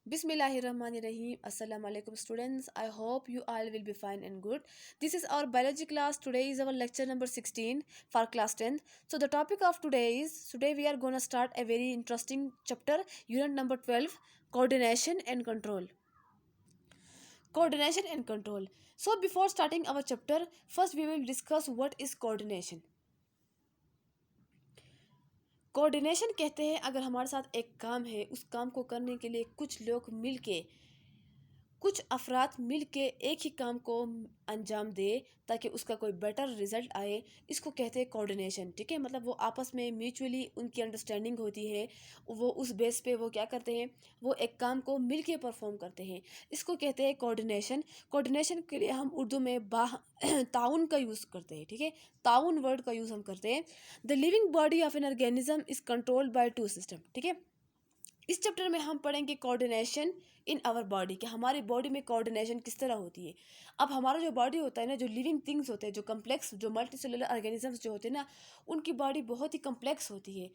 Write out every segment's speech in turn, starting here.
Bismillahirrahmanirrahim. Assalamu alaikum students. I hope you all will be fine and good. This is our biology class. Today is our lecture number 16 for class 10th. So the topic of today we are going to start a very interesting chapter, unit number 12, coordination and control. Coordination and control. So before starting our chapter, first we will discuss what is coordination. Coordination कहते हैं अगर हमारे साथ एक काम है, उस काम को करने के लिए कुछ लोग मिल के, कुछ अफराद मिल के एक ही काम को अंजाम दे ताकि उसका कोई बेटर रिजल्ट आए, इसको कहते हैं कोऑर्डिनेशन। ठीक है, मतलब वो आपस में म्यूचुअली उनकी अंडरस्टैंडिंग होती है, वो उस बेस पे वो क्या करते हैं, वो एक काम को मिल के परफॉर्म करते हैं, इसको कहते हैं कोऑर्डिनेशन। कोऑर्डिनेशन के लिए हम उर्दू में ताउन का यूज़ करते हैं। ठीक है, ताउन वर्ड का यूज़ हम करते हैं। The living body of an organism is controlled by two system. ठीक है, इस चैप्टर में हम पढ़ेंगे कोऑर्डिनेशन इन आवर बॉडी, कि हमारी बॉडी में कोऑर्डिनेशन किस तरह होती है। अब हमारा जो बॉडी होता है ना, जो लिविंग थिंग्स होते हैं, जो कम्प्लेक्स, जो मल्टीसेलुलर ऑर्गेनिजम्स जो होते हैं ना, उनकी बॉडी बहुत ही कम्प्लेक्स होती है,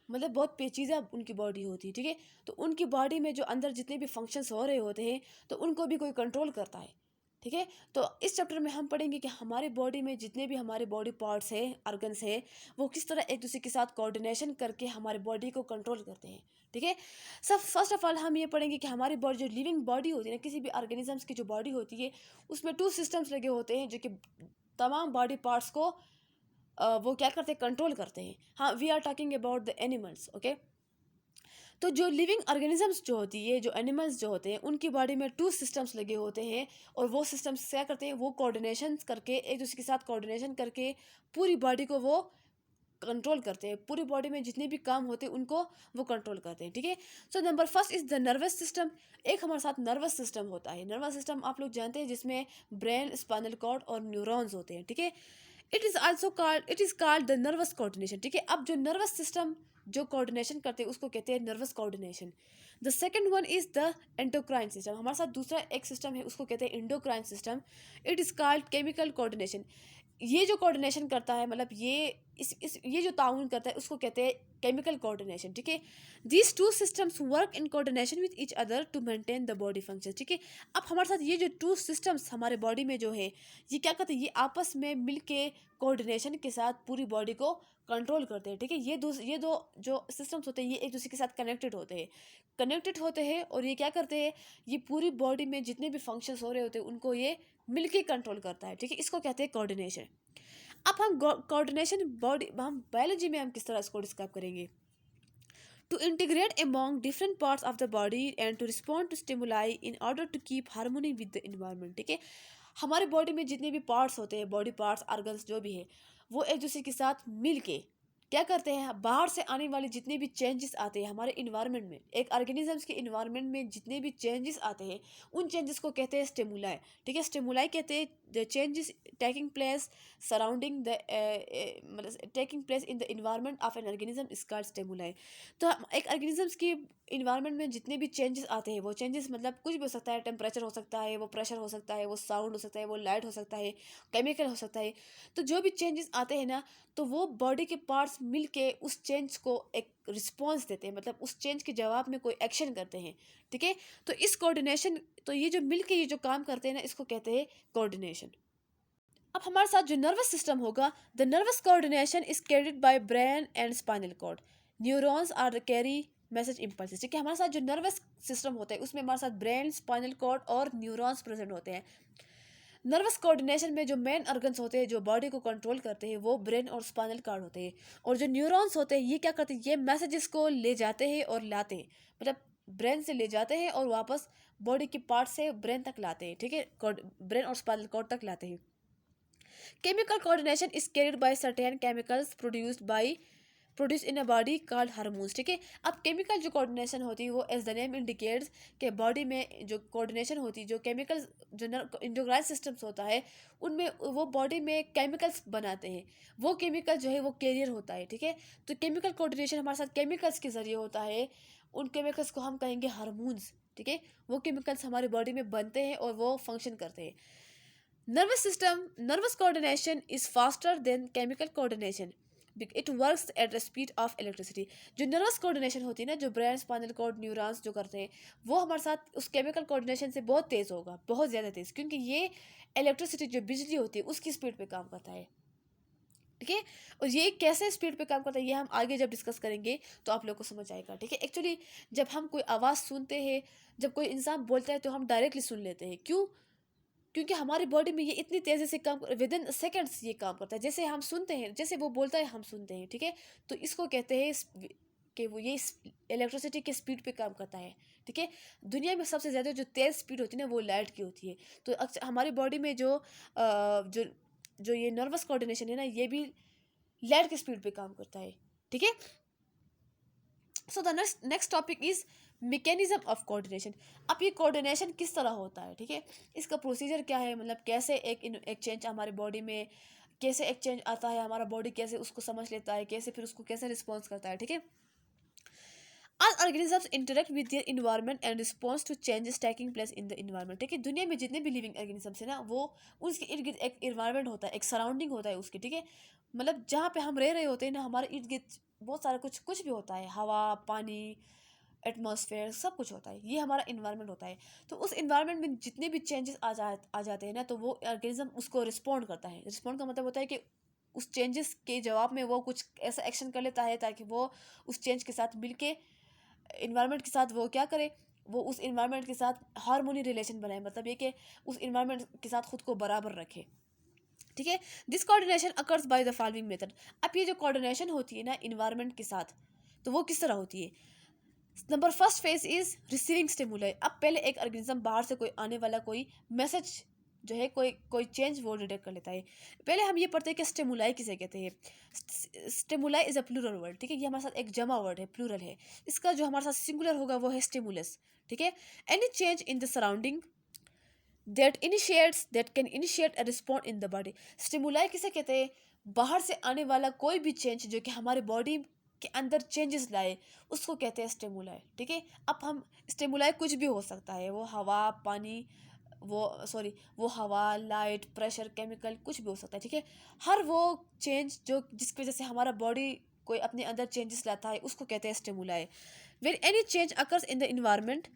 मतलब बहुत पेचीदा उनकी बॉडी होती है। ठीक है, तो उनकी बॉडी में जो अंदर जितने भी फंक्शंस हो रहे होते हैं, तो उनको भी कोई कंट्रोल करता है। ठीक है, तो इस चैप्टर में हम पढ़ेंगे कि हमारे बॉडी में जितने भी हमारे बॉडी पार्ट्स है, ऑर्गन्स है, वो किस तरह एक दूसरे के साथ कोऑर्डिनेशन करके हमारे बॉडी को कंट्रोल करते हैं। ठीक है, सब फर्स्ट ऑफ ऑल हम ये पढ़ेंगे कि हमारी बॉडी, जो लिविंग बॉडी होती है ना, किसी भी ऑर्गेनिजम्स की जो बॉडी होती है, उसमें टू सिस्टम्स लगे होते हैं जो कि तमाम बॉडी पार्ट्स को वो क्या करते हैं, कंट्रोल करते हैं। हाँ, we are talking about the animals. Okay, तो जो लिविंग ऑर्गेनिजम्स जो होती है, जो एनिमल्स जो होते हैं, उनकी बॉडी में टू सिस्टम्स लगे होते हैं, और वो सिस्टम्स क्या करते हैं, वो कोऑर्डिनेशन करके, एक दूसरे के साथ कोऑर्डिनेशन करके पूरी बॉडी को वो कंट्रोल करते हैं। पूरी बॉडी में जितने भी काम होते हैं उनको वो कंट्रोल करते हैं। ठीक है, so number first is the nervous system. एक हमारे साथ नर्वस सिस्टम होता है। नर्वस सिस्टम आप लोग जानते हैं, जिसमें ब्रेन, स्पाइनल कॉर्ड और न्यूरॉन्स होते हैं। ठीक है, it is called the nervous coordination. ठीक है, अब जो नर्वस सिस्टम जो कोऑर्डिनेशन करते हैं उसको कहते हैं nervous coordination. The second one is the endocrine system. हमारे साथ दूसरा एक सिस्टम है, उसको कहते हैं endocrine system. It is called chemical coordination. ये जो कोऑर्डिनेशन करता है, मतलब ये जो ताउन करता है, उसको कहते हैं केमिकल कोऑर्डिनेशन। ठीक है, these two systems work in coordination with each other to maintain the body function. ठीक है, अब हमारे साथ ये जो टू सिस्टम्स हमारे बॉडी में जो है, ये क्या करते हैं, ये आपस में मिल के कोऑर्डिनेशन के साथ पूरी बॉडी को कंट्रोल करते हैं। ठीक है, ये दो जो सिस्टम्स होते हैं, ये एक दूसरे के साथ कनेक्टेड होते हैं और ये क्या करते हैं, ये पूरी बॉडी में जितने भी फंक्शंस हो रहे होते हैं उनको ये मिलके कंट्रोल करता है। ठीक है, इसको कहते हैं कोऑर्डिनेशन। अब हम कोऑर्डिनेशन बॉडी, हम बायोलॉजी में हम किस तरह इसको डिस्क्राइब करेंगे, to integrate among different parts of the body and to respond to stimuli in order to keep harmony with the environment. ठीक है, हमारे बॉडी में जितने भी पार्ट्स होते हैं, बॉडी पार्ट्स, ऑर्गन्स जो भी है, वो एक दूसरे के साथ मिल के क्या करते हैं, बाहर से आने वाले जितने भी चेंजेस आते हैं हमारे इन्वायरमेंट में, एक ऑर्गेनिजम्स के इन्वायरमेंट में जितने भी चेंजेस आते हैं, उन चेंजेस को कहते हैं स्टिमुलाई। ठीक है, स्टिमुलाई कहते हैं the changes taking place surrounding the, मतलब taking place in the environment of an organism is called stimuli. तो एक ऑर्गेनिजम्स की इन्वायरमेंट में जितने भी चेंजेस आते हैं, वो चेंजेस मतलब कुछ भी हो सकता है, टेम्परेचर हो सकता है, वो प्रेशर हो सकता है, वो साउंड हो सकता है, वो लाइट हो सकता है, केमिकल हो सकता है। तो जो भी चेंजेस आते हैं ना, तो वो बॉडी के पार्ट्स मिल के उस चेंज को एक रिस्पॉन्स देते हैं, मतलब उस चेंज के जवाब में कोई एक्शन करते हैं। ठीक है, तो इस कोऑर्डिनेशन, तो ये जो मिल के ये जो काम करते हैं ना, इसको कहते हैं कोऑर्डिनेशन। अब हमारे साथ जो नर्वस सिस्टम होगा, the nervous coordination is carried by brain and spinal cord. Neurons are the carry message impulse. ठीक है, हमारे साथ जो नर्वस सिस्टम होता है उसमें हमारे साथ ब्रेन, स्पाइनल कॉर्ड और न्यूरॉन्स प्रेजेंट होते हैं। नर्वस कोऑर्डिनेशन में जो मेन ऑर्गन्स होते हैं जो बॉडी को कंट्रोल करते हैं, वो ब्रेन और स्पाइनल कॉर्ड होते हैं। और जो न्यूरॉन्स होते हैं, ये क्या करते हैं, ये मैसेजेस को ले जाते हैं और लाते हैं, मतलब ब्रेन से ले जाते हैं और वापस बॉडी के पार्ट से ब्रेन तक लाते हैं। ठीक है, ब्रेन और स्पाइनल कॉर्ड तक लाते हैं। Chemical coordination is carried by certain chemicals produce in a body called hormones. ठीक है, अब केमिकल जो कोऑर्डिनेशन होती है, वो एज द नेम इंडिकेट्स के बॉडी में जो कोऑर्डिनेशन होती है, जो केमिकल्स, जो इंडोक्राइन सिस्टम्स होता है, उनमें वो बॉडी में केमिकल्स बनाते हैं। वो केमिकल जो है वो कैरियर होता है। ठीक है, तो केमिकल कोऑर्डिनेशन हमारे साथ केमिकल्स के जरिए होता है। उन केमिकल्स को हम कहेंगे हार्मोन्स। ठीक है, वो केमिकल्स हमारी बॉडी में बनते हैं और वो फंक्शन करते हैं। Nervous coordination is faster than chemical coordination it works at the speed of electricity. जो नर्वस कोऑर्डिनेशन होती है ना, जो ब्रेन, स्पाइनल कॉर्ड, न्यूरॉन्स जो करते हैं, वो हमारे साथ उस केमिकल कोऑर्डिनेशन से बहुत तेज़ होगा, बहुत ज़्यादा तेज़, क्योंकि ये इलेक्ट्रिसिटी जो बिजली होती है उसकी स्पीड पे काम करता है। ठीक है, और ये कैसे स्पीड पे काम करता है ये हम आगे जब डिस्कस करेंगे तो आप लोग को समझ आएगा। ठीक है, एक्चुअली जब हम कोई आवाज़ सुनते हैं, जब कोई इंसान बोलता है तो हम डायरेक्टली सुन लेते हैं। क्यों? क्योंकि हमारी बॉडी में ये इतनी तेज़ी से काम, विद इन सेकेंड्स ये काम करता है। जैसे हम सुनते हैं, जैसे वो बोलता है हम सुनते हैं। ठीक है, तो इसको कहते हैं कि वो ये इलेक्ट्रिसिटी के स्पीड पे काम करता है। ठीक है, दुनिया में सबसे ज़्यादा जो तेज़ स्पीड होती है ना वो लाइट की होती है। तो अक्सर हमारी बॉडी में जो जो ये नर्वस कोऑर्डिनेशन है ना, ये भी लाइट की स्पीड पे काम करता है। ठीक है, so the next topic is mechanism of coordination. अब ये कोऑर्डिनेशन किस तरह होता है, ठीक है, इसका प्रोसीजर क्या है, मतलब कैसे एक चेंज हमारे बॉडी में, कैसे एक चेंज आता है, हमारा बॉडी कैसे उसको समझ लेता है, कैसे फिर उसको कैसे रिस्पॉन्स करता है। ठीक है, All organisms interact with their environment and response to changes taking place in the environment। ठीक है, दुनिया में जितने भी लिविंग ऑर्गेनिजम्स है ना, वो उसके इर्द गिर्द एक इन्वायरमेंट होता है, एक सराउंडिंग होता है उसके। ठीक है, मतलब जहाँ पे हम रह रहे होते हैं ना, हमारे इर्द गिर्द बहुत सारा कुछ कुछ भी होता है, हवा, पानी, एटमॉस्फेयर, सब कुछ होता है, ये हमारा इन्वायरमेंट होता है। तो उस इन्वायरमेंट में जितने भी चेंजेस आ जाते हैं ना, तो वो ऑर्गेनिज्म उसको रिस्पॉन्ड करता है। रिस्पॉन्ड का मतलब होता है कि उस चेंजेस के जवाब में वो कुछ ऐसा एक्शन कर लेता है ताकि वो उस चेंज के साथ मिलके इन्वायरमेंट के साथ वो क्या करे, वो उस इन्वायरमेंट के साथ हार्मोनी रिलेशन बनाए, मतलब ये कि उस इन्वायरमेंट के साथ खुद को बराबर रखे। ठीक है, this coordination occurs by the following method. अब ये जो कोऑर्डिनेशन होती है ना इन्वायरमेंट के साथ, तो वो किस तरह होती है। Number first phase is receiving stimuli. अब पहले एक ऑर्गेनिज्म बाहर से कोई आने वाला कोई मैसेज जो है, कोई कोई चेंज वो डिटेक्ट कर लेता है। पहले हम ये पढ़ते हैं कि स्टिमुलाई किसे कहते हैं। Stimuli is a plural word. ठीक है, ये हमारे साथ एक जमा वर्ड है, प्लूरल है। इसका जो हमारे साथ सिंगुलर होगा वो है स्टिमुलस। ठीक है, any change in the surrounding that can initiate a response in the body. Stimuli किसे कहते हैं, बाहर से आने वाला कोई भी चेंज जो कि हमारे बॉडी के अंदर चेंजेस लाए, उसको कहते हैं स्टिमुलाई। ठीक है, अब हम स्टिमुलाई कुछ भी हो सकता है, वो हवा, पानी, वो हवा, लाइट, प्रेशर, केमिकल, कुछ भी हो सकता है। ठीक है, हर वो चेंज जो जिसकी वजह से हमारा बॉडी कोई अपने अंदर चेंजेस लाता है उसको कहते हैं stimuli. When any change occurs in the environment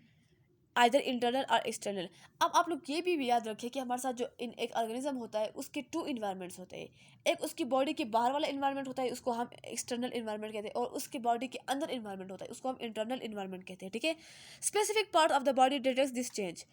either internal और एक्सटर्नल। अब आप लोग ये भी याद रखें कि हमारे साथ जो एक ऑर्गेनिज्म होता है उसके टू इन्वायरमेंट्स होते हैं। एक उसकी बॉडी के बाहर वाला इन्वायरमेंट होता है, उसको हम एक्सटर्नल इन्वायरमेंट कहते हैं, और उसकी बॉडी के अंदर इन्वायरमेंट होता है, उसको हम इंटरनल इन्वायरमेंट कहते हैं। ठीक है, specific part of the body detects this change,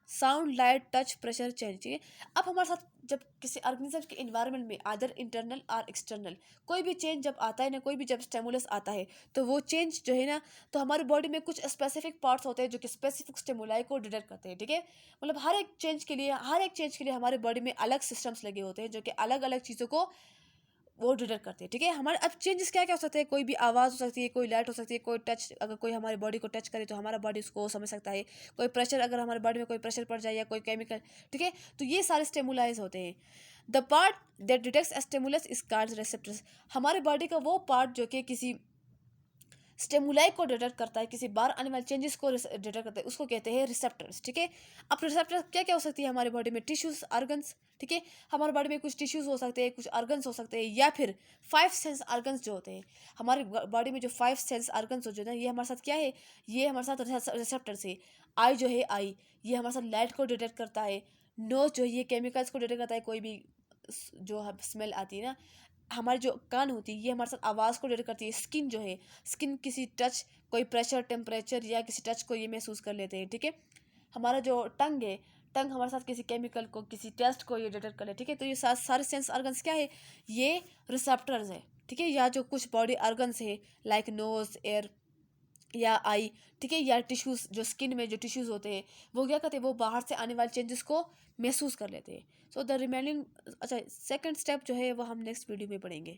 sound, light, touch, pressure change. ठीक है, अब हमारे साथ जब किसी ऑर्गेनिज्म के इन्वायरमेंट में आदर इंटरनल और एक्सटर्नल कोई भी चेंज जब आता है ना, कोई भी जब स्टिमुलस आता है, तो वो चेंज जो है ना, तो हमारी बॉडी में कुछ स्पेसिफिक पार्ट्स होते हैं जो कि स्पेसिफिक स्टिमुलाई को डिटेक्ट करते हैं। ठीक है, मतलब हर एक चेंज के लिए हमारे बॉडी में अलग सिस्टम्स लगे होते हैं जो कि अलग अलग चीज़ों को वो डिटेक्ट करते हैं। ठीक है, हमारे अब चेंजेस क्या क्या हो सकते हैं, कोई भी आवाज़ हो सकती है, कोई लाइट हो सकती है, कोई टच, अगर कोई हमारी बॉडी को टच करे तो हमारा बॉडी उसको समझ सकता है, कोई प्रेशर, अगर हमारे बॉडी में कोई प्रेशर पड़ जाए, या कोई केमिकल। ठीक है, तो ये सारे स्टिमुलाइज होते हैं। The part that detects stimulus is called receptors. हमारे बॉडी का वो पार्ट जो कि किसी स्टिमुलाई को डिटेक्ट करता है, किसी बाहर आने वाले चेंजेस को डिटेक्ट करता है, उसको कहते हैं रिसेप्टर्स। ठीक है, अब रिसेप्टर्स क्या क्या हो सकती है हमारे बॉडी में, टिश्यूज, ऑर्गन्स। ठीक है, हमारे बॉडी में कुछ टिश्यूज हो सकते हैं, कुछ ऑर्गन्स हो सकते हैं, या फिर 5 सेंस ऑर्गन्स जो होते हैं हमारे बॉडी में, जो 5 सेंस ऑर्गन्स जो है ये हमारे साथ क्या है, ये हमारे साथ रिसेप्टर्स है। आई जो है, आई ये हमारे साथ लाइट को डिटेक्ट करता है। नोज जो है ये केमिकल्स को डिटेक्ट करता है, कोई भी जो स्मेल आती है ना। हमारी जो कान होती है ये हमारे साथ आवाज़ को डिटेक्ट करती है। स्किन जो है, स्किन किसी टच, कोई प्रेशर, टेम्परेचर या किसी टच को ये महसूस कर लेते हैं। ठीक है, हमारा जो टंग है, टंग हमारे साथ किसी केमिकल को, किसी टेस्ट को ये डिटेक्ट कर ले। ठीक है, तो ये सारे सेंस ऑर्गन्स क्या है, ये रिसेप्टर्स है। ठीक है, या जो कुछ बॉडी ऑर्गन्स है लाइक नोज, एयर या आई। ठीक है, या टिश्यूज़, जो स्किन में जो टिश्यूज़ होते हैं वो क्या करते हैं, वो बाहर से आने वाले चेंजेस को महसूस कर लेते हैं। सो द रिमेनिंग, अच्छा सेकंड स्टेप जो है वो हम नेक्स्ट वीडियो में पढ़ेंगे।